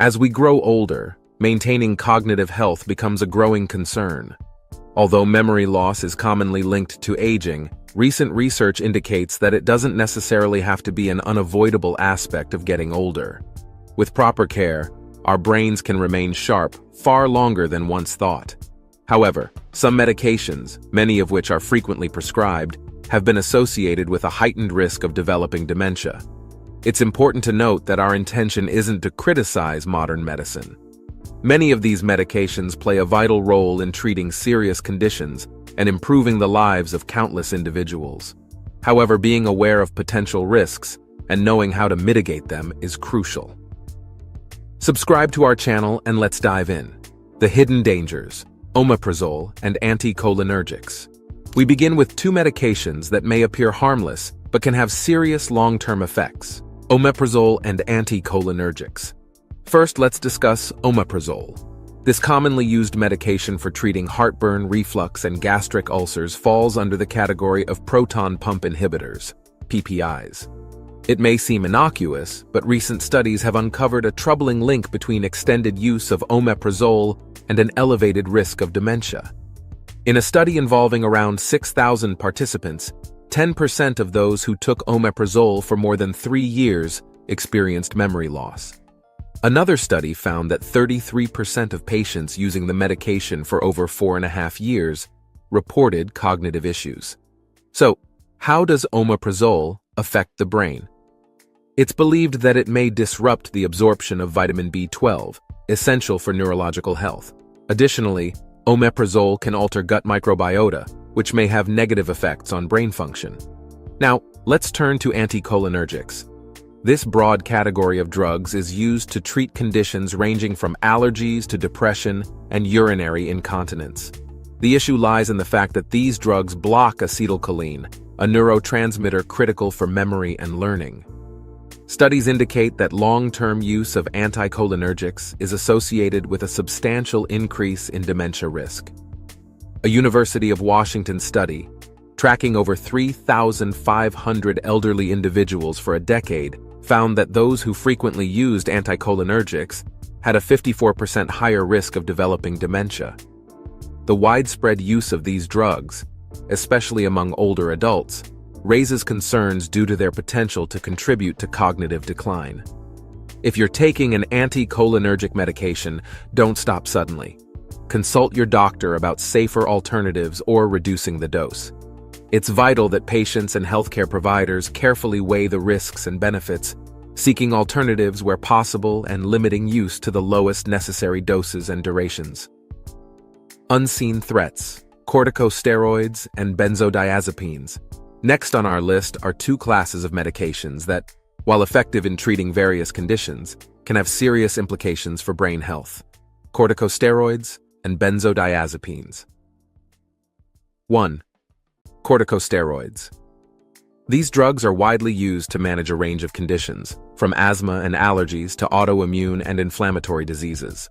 As we grow older, maintaining cognitive health becomes a growing concern. Although memory loss is commonly linked to aging, recent research indicates that it doesn't necessarily have to be an unavoidable aspect of getting older. With proper care, our brains can remain sharp far longer than once thought. However, some medications, many of which are frequently prescribed, have been associated with a heightened risk of developing dementia. It's important to note that our intention isn't to criticize modern medicine. Many of these medications play a vital role in treating serious conditions and improving the lives of countless individuals. However, being aware of potential risks and knowing how to mitigate them is crucial. Subscribe to our channel and let's dive in. The hidden dangers: omeprazole and anticholinergics. We begin with two medications that may appear harmless but can have serious long-term effects: omeprazole and anticholinergics. First, let's discuss omeprazole. This commonly used medication for treating heartburn, reflux, and gastric ulcers falls under the category of proton pump inhibitors, PPIs. It may seem innocuous, but recent studies have uncovered a troubling link between extended use of omeprazole and an elevated risk of dementia. In a study involving around 6,000 participants, 10% of those who took omeprazole for more than 3 years experienced memory loss. Another study found that 33% of patients using the medication for over 4.5 years reported cognitive issues. So, how does omeprazole affect the brain? It's believed that it may disrupt the absorption of vitamin B12, essential for neurological health. Additionally, omeprazole can alter gut microbiota, which may have negative effects on brain function. Now, let's turn to anticholinergics. This broad category of drugs is used to treat conditions ranging from allergies to depression and urinary incontinence. The issue lies in the fact that these drugs block acetylcholine, a neurotransmitter critical for memory and learning. Studies indicate that long-term use of anticholinergics is associated with a substantial increase in dementia risk. A University of Washington study, tracking over 3,500 elderly individuals for a decade, found that those who frequently used anticholinergics had a 54% higher risk of developing dementia. The widespread use of these drugs, especially among older adults, raises concerns due to their potential to contribute to cognitive decline. If you're taking an anticholinergic medication, don't stop suddenly. Consult your doctor about safer alternatives or reducing the dose. It's vital that patients and healthcare providers carefully weigh the risks and benefits, seeking alternatives where possible and limiting use to the lowest necessary doses and durations. Unseen threats: corticosteroids and benzodiazepines. Next on our list are two classes of medications that, while effective in treating various conditions, can have serious implications for brain health: corticosteroids and benzodiazepines. 1. Corticosteroids. These drugs are widely used to manage a range of conditions, from asthma and allergies to autoimmune and inflammatory diseases.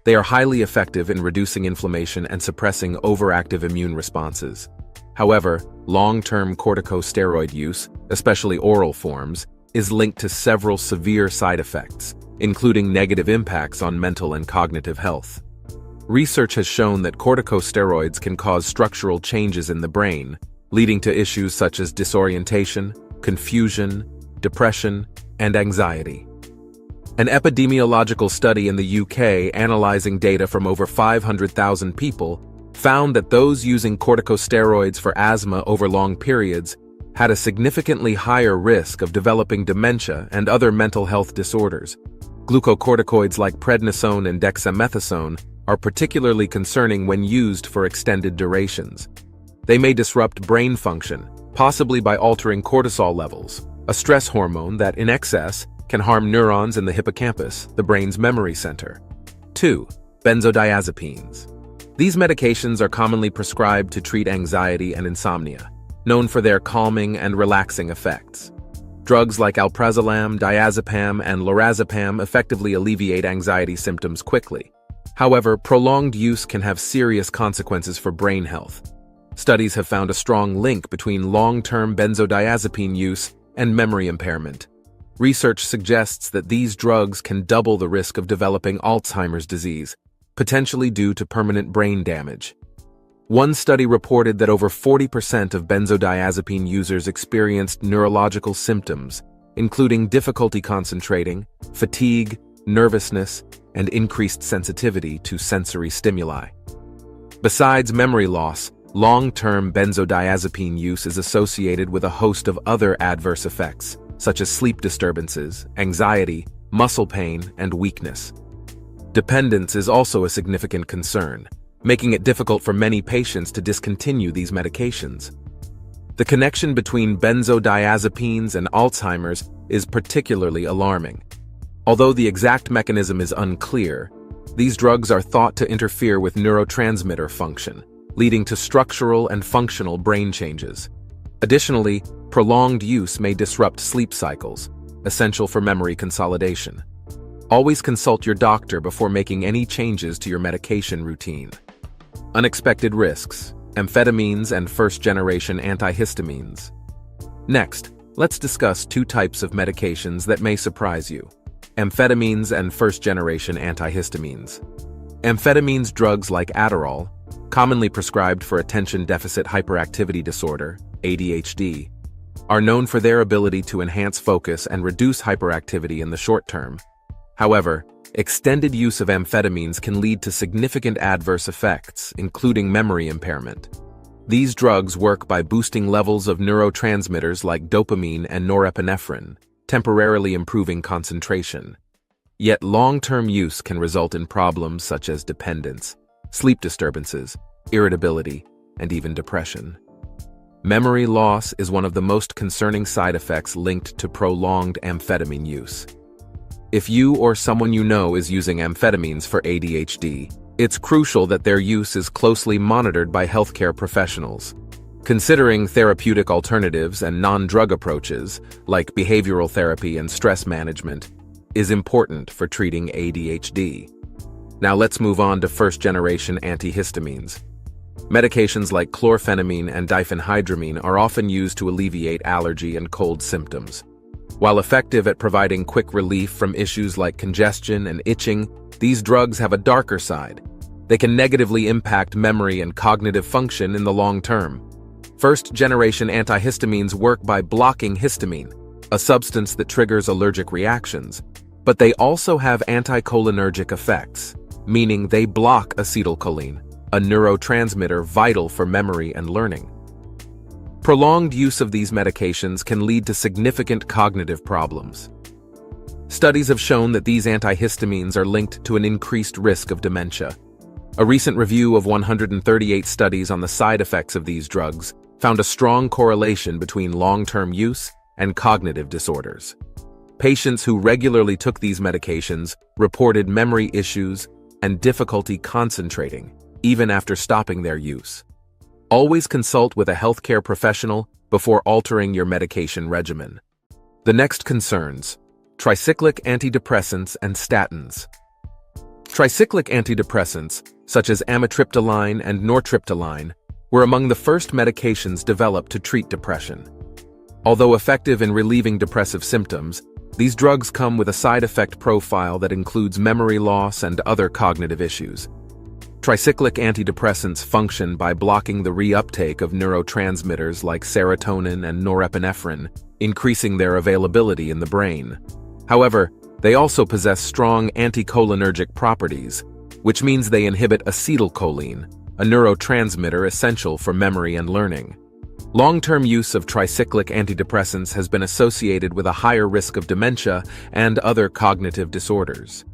They are highly effective in reducing inflammation and suppressing overactive immune responses. However, long-term corticosteroid use, especially oral forms, is linked to several severe side effects, including negative impacts on mental and cognitive health. Research has shown that corticosteroids can cause structural changes in the brain, leading to issues such as disorientation, confusion, depression, and anxiety. An epidemiological study in the UK analyzing data from over 500,000 people found that those using corticosteroids for asthma over long periods had a significantly higher risk of developing dementia and other mental health disorders. Glucocorticoids like prednisone and dexamethasone are particularly concerning when used for extended durations. They may disrupt brain function, possibly by altering cortisol levels, a stress hormone that, in excess, can harm neurons in the hippocampus, the brain's memory center. 2. Benzodiazepines. These medications are commonly prescribed to treat anxiety and insomnia, known for their calming and relaxing effects. Drugs like alprazolam, diazepam, and lorazepam effectively alleviate anxiety symptoms quickly. However, prolonged use can have serious consequences for brain health. Studies have found a strong link between long-term benzodiazepine use and memory impairment. Research suggests that these drugs can double the risk of developing Alzheimer's disease, potentially due to permanent brain damage. One study reported that over 40% of benzodiazepine users experienced neurological symptoms, including difficulty concentrating, fatigue, nervousness, and increased sensitivity to sensory stimuli. Besides memory loss, long-term benzodiazepine use is associated with a host of other adverse effects, such as sleep disturbances, anxiety, muscle pain, and weakness. Dependence is also a significant concern, making it difficult for many patients to discontinue these medications. The connection between benzodiazepines and Alzheimer's is particularly alarming. Although the exact mechanism is unclear, these drugs are thought to interfere with neurotransmitter function, leading to structural and functional brain changes. Additionally, prolonged use may disrupt sleep cycles, essential for memory consolidation. Always consult your doctor before making any changes to your medication routine. Unexpected risks: amphetamines and first-generation antihistamines. Next, let's discuss two types of medications that may surprise you: amphetamines and first-generation antihistamines. Amphetamines, drugs like Adderall, commonly prescribed for attention deficit hyperactivity disorder, ADHD, are known for their ability to enhance focus and reduce hyperactivity in the short term. However, extended use of amphetamines can lead to significant adverse effects, including memory impairment. These drugs work by boosting levels of neurotransmitters like dopamine and norepinephrine, temporarily improving concentration. Yet long-term use can result in problems such as dependence, sleep disturbances, irritability, and even depression. Memory loss is one of the most concerning side effects linked to prolonged amphetamine use. If you or someone you know is using amphetamines for ADHD, it's crucial that their use is closely monitored by healthcare professionals. Considering therapeutic alternatives and non-drug approaches, like behavioral therapy and stress management, is important for treating ADHD. Now let's move on to first-generation antihistamines. Medications like chlorphenamine and diphenhydramine are often used to alleviate allergy and cold symptoms. While effective at providing quick relief from issues like congestion and itching, these drugs have a darker side. They can negatively impact memory and cognitive function in the long term. First-generation antihistamines work by blocking histamine, a substance that triggers allergic reactions, but they also have anticholinergic effects, meaning they block acetylcholine, a neurotransmitter vital for memory and learning. Prolonged use of these medications can lead to significant cognitive problems. Studies have shown that these antihistamines are linked to an increased risk of dementia. A recent review of 138 studies on the side effects of these drugs found a strong correlation between long-term use and cognitive disorders. Patients who regularly took these medications reported memory issues and difficulty concentrating, even after stopping their use. Always consult with a healthcare professional before altering your medication regimen. The next concerns: tricyclic antidepressants and statins. Tricyclic antidepressants, such as amitriptyline and nortriptyline, were among the first medications developed to treat depression. Although effective in relieving depressive symptoms, these drugs come with a side effect profile that includes memory loss and other cognitive issues. Tricyclic antidepressants function by blocking the reuptake of neurotransmitters like serotonin and norepinephrine, increasing their availability in the brain. However, they also possess strong anticholinergic properties, which means they inhibit acetylcholine, a neurotransmitter essential for memory and learning. Long-term use of tricyclic antidepressants has been associated with a higher risk of dementia and other cognitive disorders.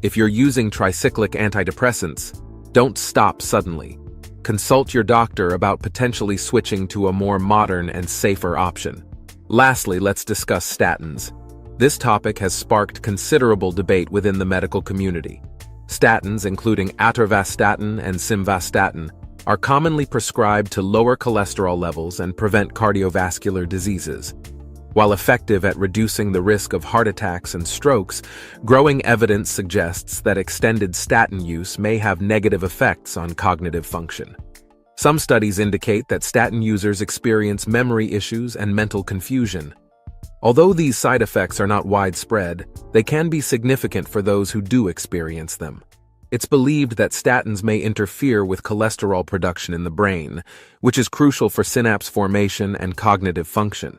If you're using tricyclic antidepressants, don't stop suddenly. Consult your doctor about potentially switching to a more modern and safer option. Lastly, let's discuss statins. This topic has sparked considerable debate within the medical community. Statins, including atorvastatin and simvastatin, are commonly prescribed to lower cholesterol levels and prevent cardiovascular diseases. While effective at reducing the risk of heart attacks and strokes, growing evidence suggests that extended statin use may have negative effects on cognitive function. Some studies indicate that statin users experience memory issues and mental confusion. Although these side effects are not widespread, they can be significant for those who do experience them. It's believed that statins may interfere with cholesterol production in the brain, which is crucial for synapse formation and cognitive function.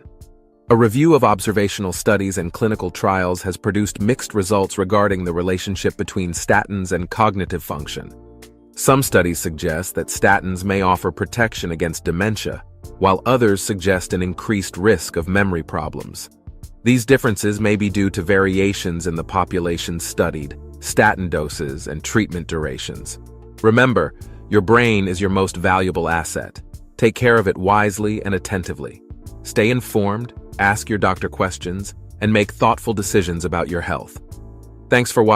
A review of observational studies and clinical trials has produced mixed results regarding the relationship between statins and cognitive function. Some studies suggest that statins may offer protection against dementia, while others suggest an increased risk of memory problems. These differences may be due to variations in the population studied, statin doses, and treatment durations. Remember, your brain is your most valuable asset. Take care of it wisely and attentively. Stay informed, ask your doctor questions, and make thoughtful decisions about your health. Thanks for watching.